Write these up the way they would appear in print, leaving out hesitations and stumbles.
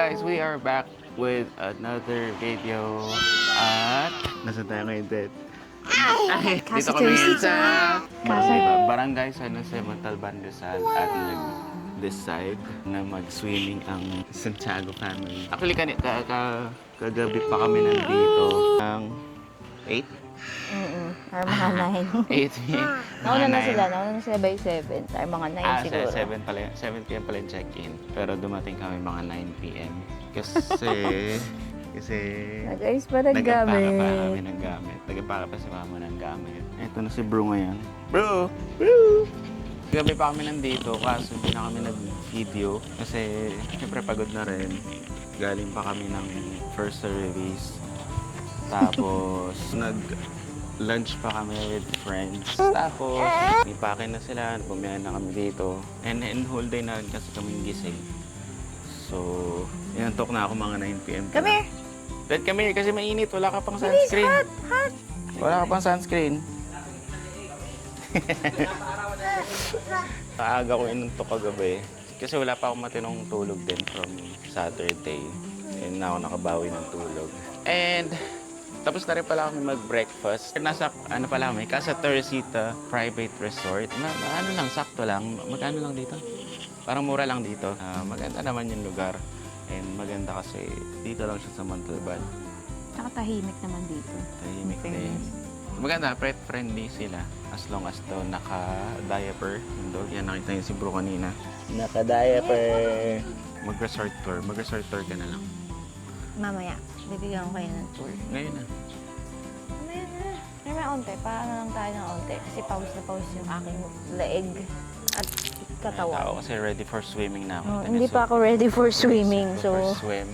guys, we are back with another video. At nasa tayo ngayon, Ted? Dito kami ngayon sa Barangay San Jose, Montalban, Rizal. At nag-decide na mag-swimming ang Santiago family. Actually, kagabi pa kami nandito ng 8? Or mga 9. 8 Nauna na sila by 7. Or mga 9 siguro. 7 pala, 7 p.m. pala yung check-in. Pero dumating kami mga 9 p.m. Kasi Nag-ayos pa ng nagpaka pa gamit. kami ng gamit. Nagpaka pa si mama ng gamit. Ito na si Bro ngayon. Bro! Gabi pa kami nandito kaso hindi na kami nag-video. Kasi syempre pagod na rin. Galing pa kami ng first service. Tapos nag-lunch pa kami with friends. Tapos ipakin na sila. Bumiyahin na kami dito. And whole day na rin kasi kami gising. So, inantok na ako mga 9 p.m. Come here! Dad, come here kasi mainit. Wala ka pang sunscreen. Hot! Wala ka pang sunscreen. Maaga ko inantok kagabi. Kasi wala pa akong matinong tulog din from Saturday. And na ako nakabawi ng tulog. And tapos na rin pala kami mag-breakfast. Nasa, pala kami, Casa Teresita Private Resort. Ano lang, sakto lang. Magkano lang dito? Parang mura lang dito. Maganda naman yung lugar. And maganda kasi dito lang siya sa Montalban. Saka tahimik naman dito. Tahimik din. Maganda, pet-friendly sila. As long as daw naka-diaper. Yung dog, yan nakita niyo si Bro kanina. Naka-diaper. Mag-resort tour. Mag-resort tour ka na lang. Mamaya, bibigyan ko kayo ng tour. Ngayon na. Mamaya na. May onte. Paano lang tayo ng onte? Kasi pause na pause yung aking leeg at Tao katawan. kasi ready for swimming na ako. Hindi pa ako ready for swimming. So, For swim.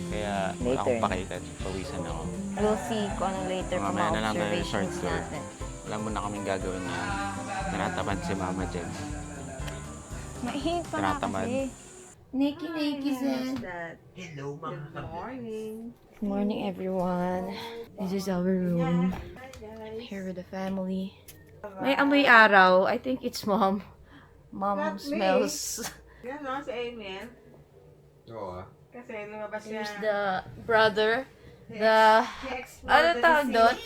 Kaya wala later. akong pakikat. Pawisan ako. we'll see kung anong later kung Mamaya mga na lang tayo short observations tour. natin. Wala mo na kaming gagawin na tinatapan si Mama Jen. Mainit pa nga Tinatamad. kasi. Nikki said. Hello, Ma'am. Good morning. Good morning, everyone. This is our room. Here with the family. May amoy araw. I think it's mom. Mom Not me. smells. Yan no, si Amen. Oo. Kasi lumabas siya. Here's the brother. The ano tawag doon?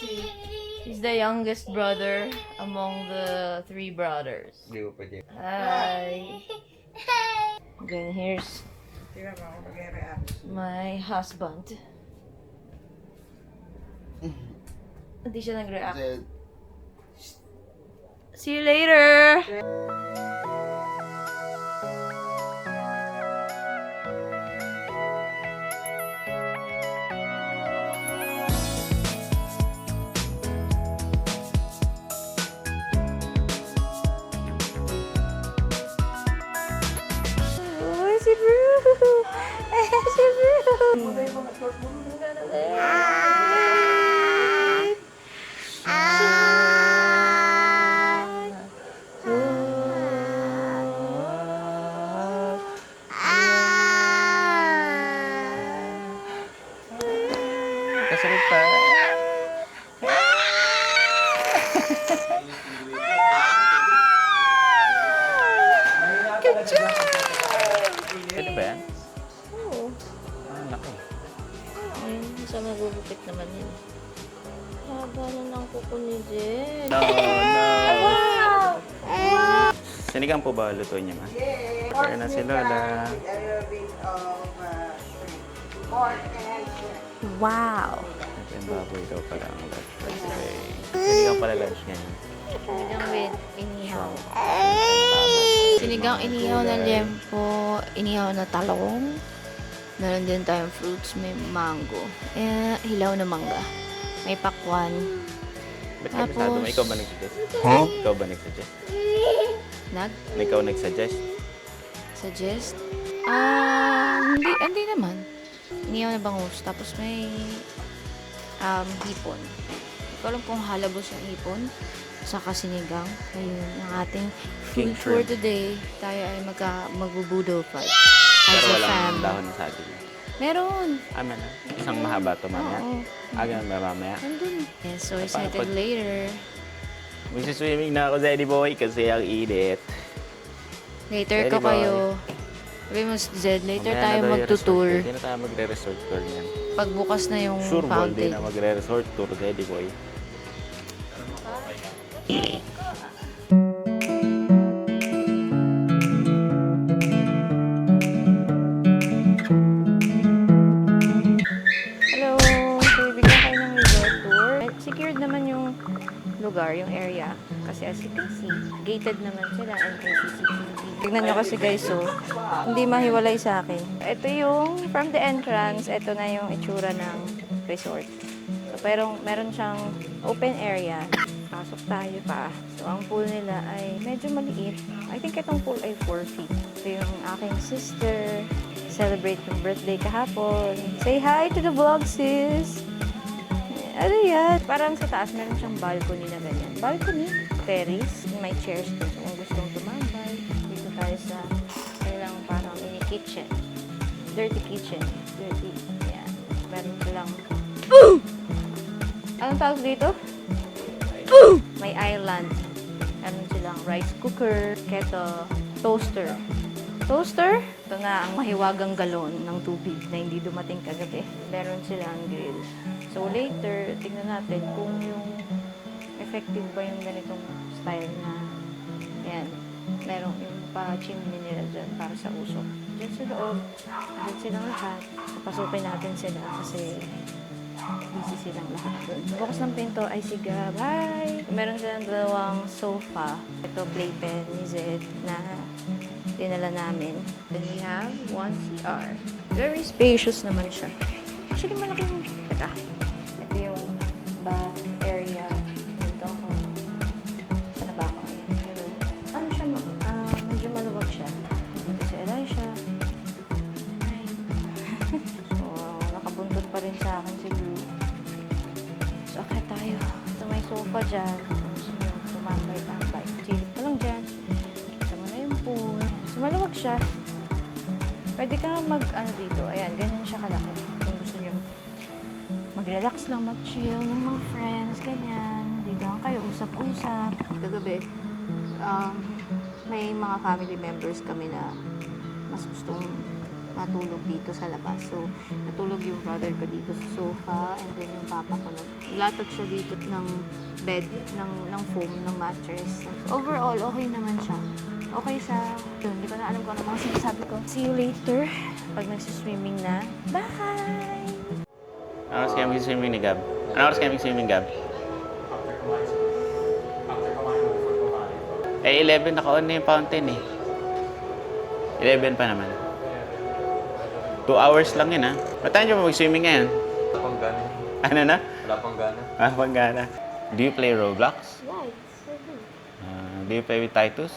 He's the youngest brother among the 3 brothers. Hindi mo pwede. Hi. Then here's Tingnan mo ako mag-react. my husband. Hindi siya nag-react. See you later! Oh, si Bru! Si Bru! Kasakit pa. Ito ba yan? Oo. Laki. Ayun, sa magugupit naman yun. Haba na ng kuko ni Jen. No. Wow! Sinigang po ba lutuin niya, Ma? Kaya na si Lola. With a little bit of pork and shrimp. Wow! Ito yung baboy daw pala ang lunch for today. Sinigang pala lunch ngayon. Sinigang with inihaw. Sinigang inihaw na liempo, inihaw na talong. Meron din tayong fruits, may mango. Hilaw na mangga. May pakwan. Ba't ka masyado? Tapos- Ikaw ba nagsuggest? Huh? Ikaw ba nagsuggest? Ikaw nagsuggest? Suggest? Hindi naman. Inihaw na bangus. Tapos may hipon. Hindi ko alam kung halabos yung hipon. Saka sinigang. Ayun, ang ating King food for shrimp. today. Tayo ay magbubudo fight. Pero As a walang family. dahon ng saging. Meron. Amen na. Isang mahaba to mamaya. Oo. Aga na mamaya. Nandun. Yes, so Paano excited pag- later. Magsiswimming na ako sa boy kasi ang init. Later Ready, ko boy? kayo Sabi mo, Zed, later Mamaya tayo na daw yung magtutour. resort. Hindi na tayo magre-resort tour niyan. Pagbukas na yung Sure ball, di fountain. na magre-resort tour. Ready boy. Hello! So, bibigyan kayo ng resort tour. Secured naman yung lugar, yung area. Kasi as you can see, gated naman sila and may CCTV. Tignan nyo kasi guys, so, hindi mahiwalay sa akin. Ito yung, from the entrance, ito na yung itsura ng resort. So, pero meron siyang open area. Pasok tayo pa. So, ang pool nila ay medyo maliit. I think itong pool ay 4 feet. Ito yung aking sister. Celebrate yung birthday kahapon. Say hi to the vlog, sis! Ano yan? Parang sa taas, meron siyang balcony na ganyan. Balcony, terrace, may chairs dito. So, kung gustong tumambay, dito tayo sa kailang parang mini kitchen. Dirty kitchen. Dirty. Yan. Meron silang... Anong tawag dito? May island. Meron silang rice cooker, kettle, toaster. Toaster? Ito na ang mahiwagang galon ng tubig na hindi dumating kagabi. Meron silang grill. So later, tingnan natin kung yung effective ba yung ganitong style na yan. Merong yung pa-chimney nila dyan para sa usok. Dyan sa loob, dyan silang lahat. Papasukin natin sila kasi busy silang lahat doon. Bukas ng pinto ay siga, bye! Meron silang dalawang sofa. Ito playpen ni Zed na dinala namin. Then we have one CR. Very spacious naman siya. Actually, malaking... Teka. Ito yung bath area. Ito ako. Sana ba ako? Ano siya? Medyo maluwag siya. Ito si Elisha. Ay. So, nakabuntot pa rin sa akin si Blue. So, akit tayo. Ito may sofa dyan. So, tumambay-tambay. Chilip ka lang dyan. Sama na yung pool. So, maluwag siya. Pwede ka ano dito. Ayan, ganyan siya kalaki. Kung gusto nyo mag-relax lang, mag-chill ng mga friends, ganyan. Dito lang kayo, usap-usap. Kagabi, may mga family members kami na mas gustong matulog dito sa labas. So, natulog yung brother ko dito sa sofa and then yung papa ko naglatag siya dito ng bed, ng foam, ng mattress. So, overall, okay naman siya. Okay sa... Hindi ko na alam kung ano mga sinasabi ko. See you later pag nagsiswimming na. Bye! Ano oras kaya mag-swimming ni Gab? Ano oras kaya mag-swimming, Gab? Eh, 11 naka-on na yung fountain eh. 11 pa naman. 2 hours lang yun, ha? Ba't tayo pa mag-swimming ngayon? Wala pang gana. Ano na? Wala pang gana. Ah, panggana. Do you play Roblox? Yeah, it's so good. Do you play with Titus?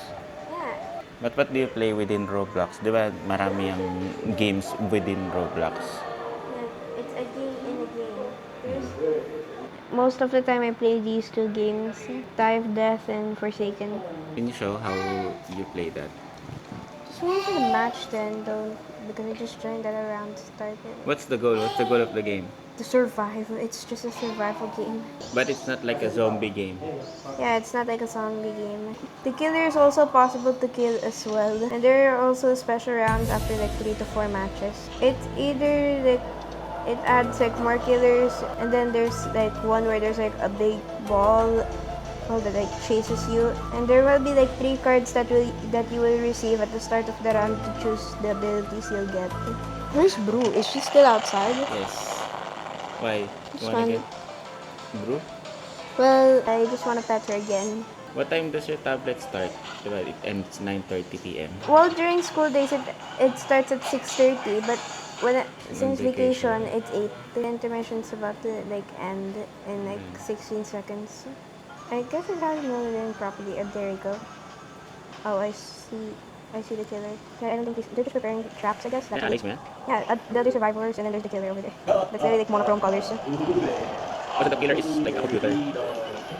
Yeah. But what do you play within Roblox? Di ba marami ang games within Roblox? It's a game in a game. Most of the time I play these two games, Dive, Death, and Forsaken. Can you show how you play that? Just wait for the match then, though, because I just joined that around to start it. What's the goal? What's the goal of the game? To survive. It's just a survival game. But it's not like a zombie game. Yeah, it's not like a zombie game. The killer is also possible to kill as well. And there are also special rounds after like 3 to 4 matches. It's either like it adds like more killers, and then there's like one where there's like a big ball that like chases you, and there will be like 3 cards that you will receive at the start of the round to choose the abilities you'll get. Where's Brew? Is she still outside? Yes. Why? Just You wanna one. get brew? Well, I just want to pet her again. What time does your tablet start? Diba, it ends 9:30 p.m. Well, during school days it starts at 6:30, but since vacation it's 8. The intermission's about to like end in like 16 seconds. I guess it hasn't loaded in properly. Oh, there we go. Oh, I see the killer. I don't think they're just preparing traps, I guess. That's Alex it. mo yan? Yeah, the other survivors, and then there's the killer over there. That's really like monochrome colors. Oh, so the killer is like a computer.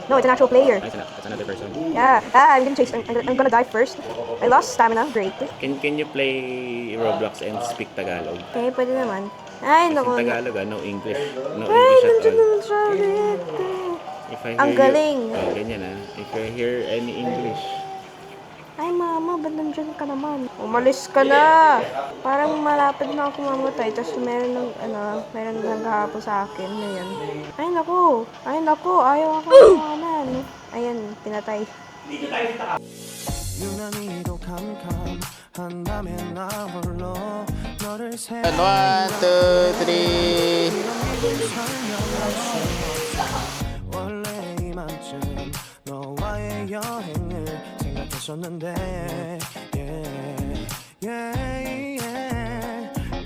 No, it's an actual player. That's another person. Yeah. I'm gonna chase. I'm gonna die first. I lost stamina. Great. Can you play Roblox and speak Tagalog? Okay, pwede naman. Ay, Kasi naku. Tagalog, no English. No Ay, English at nandiyan all. naman siya ulit. If I Ang hear galing. You, oh, ganyan ah. If I hear any English, Ay, mama, ba't nandyan ka naman? Umalis ka na! Parang malapit na ako mamatay, tapos meron naghahapo sa akin na yan. Ay, naku! Ayaw ako makanan. Ayan, pinatay. 유난히도 캄캄한다면 나 홀로 너를 1, 2, 3. 원래 이만쯤 너와의 여행을 생각했었는데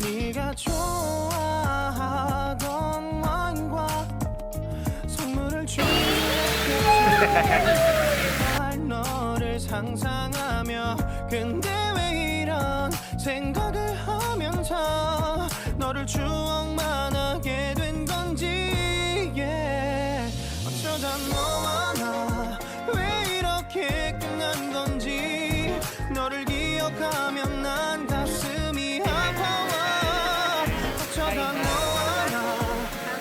네가 좋아하던 와인과 선물을 준비했겠지 너를 상상하며 근데 왜 이런 생각을 하면서 너를 추억만 하게 된 건지 어쩌다 너와 나 왜 이렇게 끝난 건지 너를 기억하면 난 가슴이 아파와 어쩌다 너와 나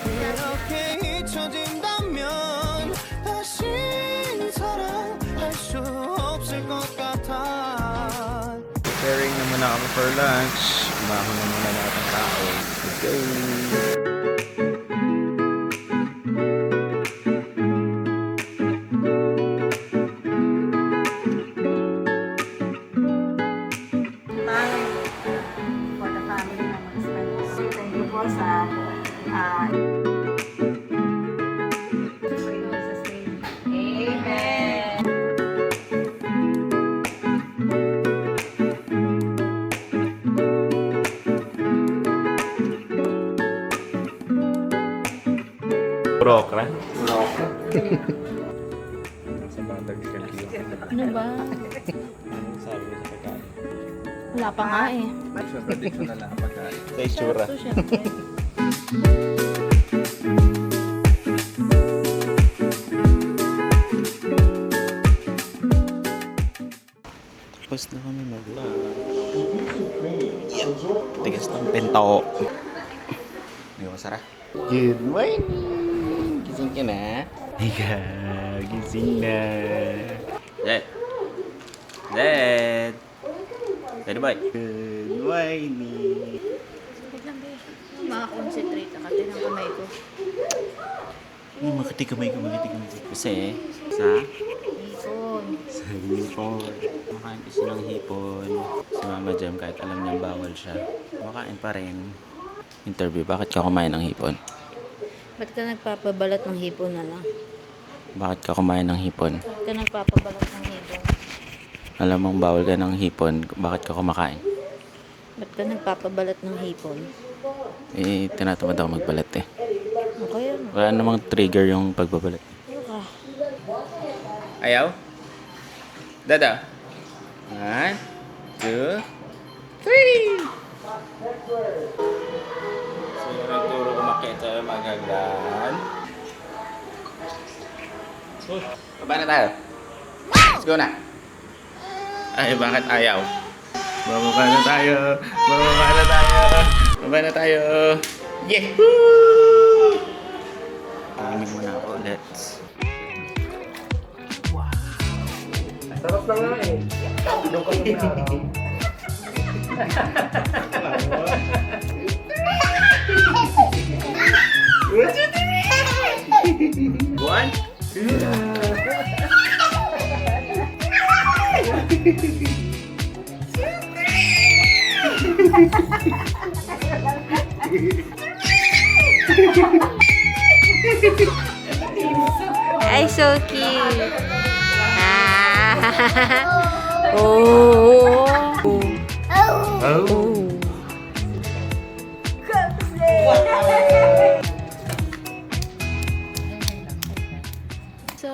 이렇게 잊혀진다면 다시 사랑할 수 없을 것 같아 Sharing na muna kami for lunch. Umahon na muna lahat ng tao. Let's go! For the family na mag-spend. Thank you po sa Amen. Burokra? Burokra. Sa batag kalyo. Ano ba? Sabi ko sa pagkain. Wala pa nga eh. Sa prediction na lang pagkain. Sa itsura. So, syempre. Tapos na kami mag-vlog. Tigas ng pento. Hindi ko masara. Good morning! Gising ka na? Higa, gising na. Dad! Dad! Daddy boy! Good morning! Wait lang, be. Makakonsentrate ako. Ito ng kamay ko. Makati kamay ko. Kasi, sa Hipon. hipon. Kumakain kasi ng hipon. Si Mama Jem, kahit alam niyang bawal siya, kumakain pa rin. Interview, bakit ka kumain ng hipon? Ba't ka nagpapabalat ng hipon na lang? Bakit ka kumain ng hipon? Ba't ka nagpapabalat ng hipon? Alam mong bawal ka ng hipon, bakit ka kumakain? Ba't ka nagpapabalat ng hipon? Eh, tinatamad ako magbalat eh. Okay, ano? Wala namang trigger yung pagbabalat. Ah. Ayaw? Dada? 1, 2, 3! So, nagturo kumakit sa magagdan. Baba na tayo. Let's go na. Ay, bakit ayaw? Bababa na tayo. Baba na tayo. Yehoo! Pahingin muna ako ulit. Sarap na nga eh. Doon ka muna. One, two. Ay, so cute. Ah. Oh. Oh. So,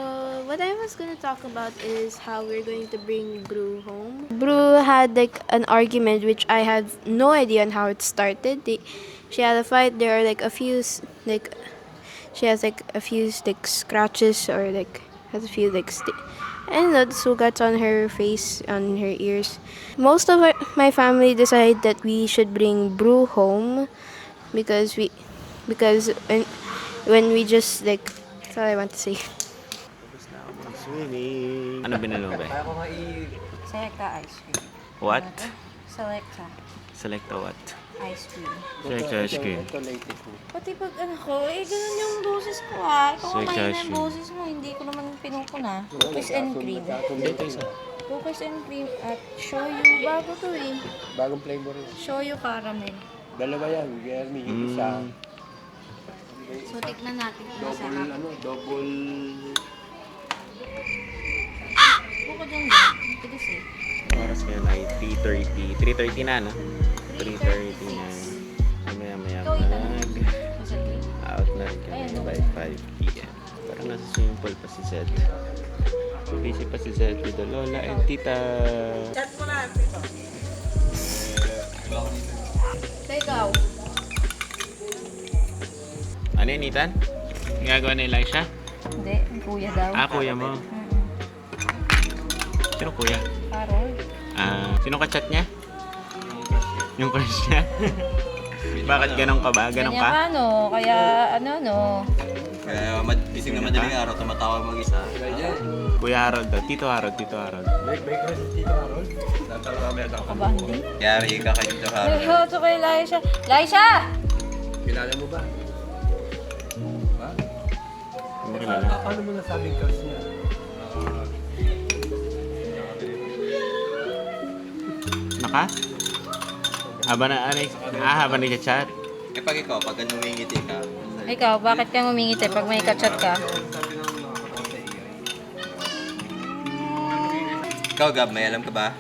what I was gonna talk about is how we're going to bring Brew home. Brew had like an argument which I had no idea on how it started. She had a fight. There are like a few she has like a few scratches or like has a few I don't know, sugats on her face, on her ears. Most of my family decided that we should bring Brew home because when we just that's all I want to say. Swimming. Ano binalo ba? Selecta ice cream. What? Selecta Selecta what? ice cream. Selecta ice cream. Pati pag ano ko, ganun yung boses ko ah. Ikaw Selecta kumain ice na yung cream. boses mo, hindi ko naman pinupuna. Cookies and cream. Dito isa. Cookies and cream at shoyu. Bago to eh. Bagong flavor yun. Shoyu caramel. Dalawa yan, Guillermo. Isa. So, tignan natin kung Double, masarap. double... Bukod yung dyan. Tigas eh. Oras ngayon ay 3:30. 3:30 na, no? 3:30 na. Maya-maya Ikaw, Ethan. mag out na rin kami by 5 p.m. Parang nasa swimming pool pa si Zed. Busy pa si Zed with the lola and tita. Chat mo na. Ikaw. Ano yun, Ethan? Ginagawa ni Elisha? Hindi, ang kuya daw. Ah, kuya mo. Sino kuya? Carol. Ah, sino ka-chat niya? Yung crush niya? Bakit ganun ka ba? Ganun Ganyan ka? ka, no? Kaya, ano, no? Kaya gising na madaling araw, tumatawag mag-isa. Kuya Harold daw. Tito Harold, Tito Harold. May crush dito, Harold. Aba, hindi. Yari ka kay Tito Harold. Naghato kay Laisha. Laisha! Kilala mo ba? Hindi kilala. Paano mo nasabing crush niya? Naka? Habang na, ano, habang nag-chat. Eh pag ikaw, pag numingiti ka, Ikaw, bakit ka ngumingiti pag may kachat ka? ikaw Gab, may alam ka ba?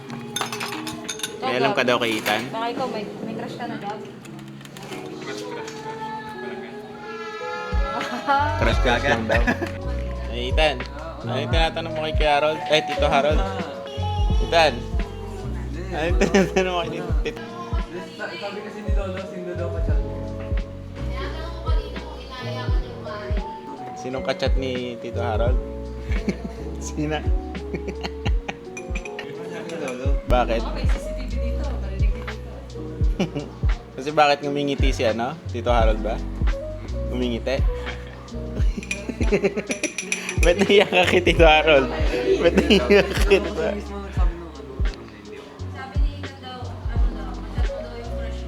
May alam ka daw kay Ethan? Baka ikaw, may crush ka na, Gab? Crush lang daw. Ay, Ethan. Ano yung tinatanong mo kay Harold? Eh, Tito Harold. Ethan. Ano yung tinatanong mo kay Tito? Sabi kasi ni Lolo, sino daw ka-chat mo? Sinong kachat ni Tito Harold? Sina? Bakit? Kasi bakit ngumingiti si ano? Tito Harold ba? Ngumingiti? Ba't naiyak ka kay Tito Harold? Ba't naiyak ka kay Tito Harold? Sabi ni Ethan daw, ano daw, kachat mo daw yung crush.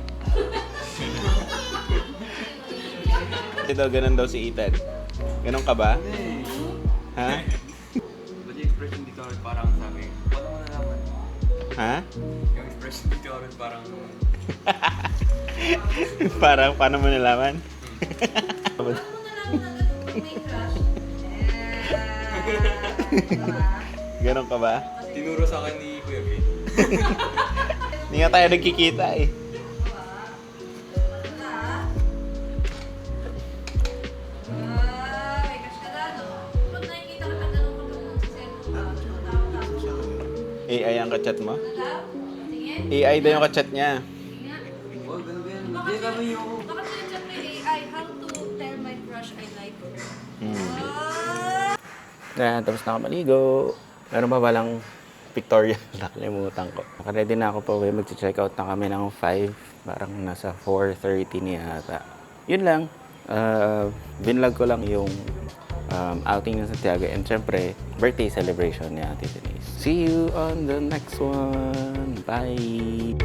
Kasi daw ganun daw si Ethan. Ganun ka ba? Ha? Yung expression dito parang sabi, paano mo nalaman? Ha? Yung expression dito parang... Parang paano mo nalaman? Paano mo nalaman agad kung may crush? Ganun ka ba? Tinuro sa akin ni Kuya Bin. Hindi nga tayo nagkikita eh. May crush ka na, no? Pag nakikita ka na ganun ka sa cellphone ka, tawa-tawa. AI ang kachat mo? Daw? Tingin? AI daw yung kachat niya. Baka sinachat mo yung AI, how to tell my crush I like her. Yan, tapos na ako maligo. Meron pa palang pictorial. Nakalimutan ko. Nakaready na ako pa uwi. Mag-check out na kami ng 5. Parang nasa 4:30 niya ata. Yun lang. Binlog ko lang yung outing ng Santiago. And syempre, birthday celebration ni Ate Denise. See you on the next one. Bye!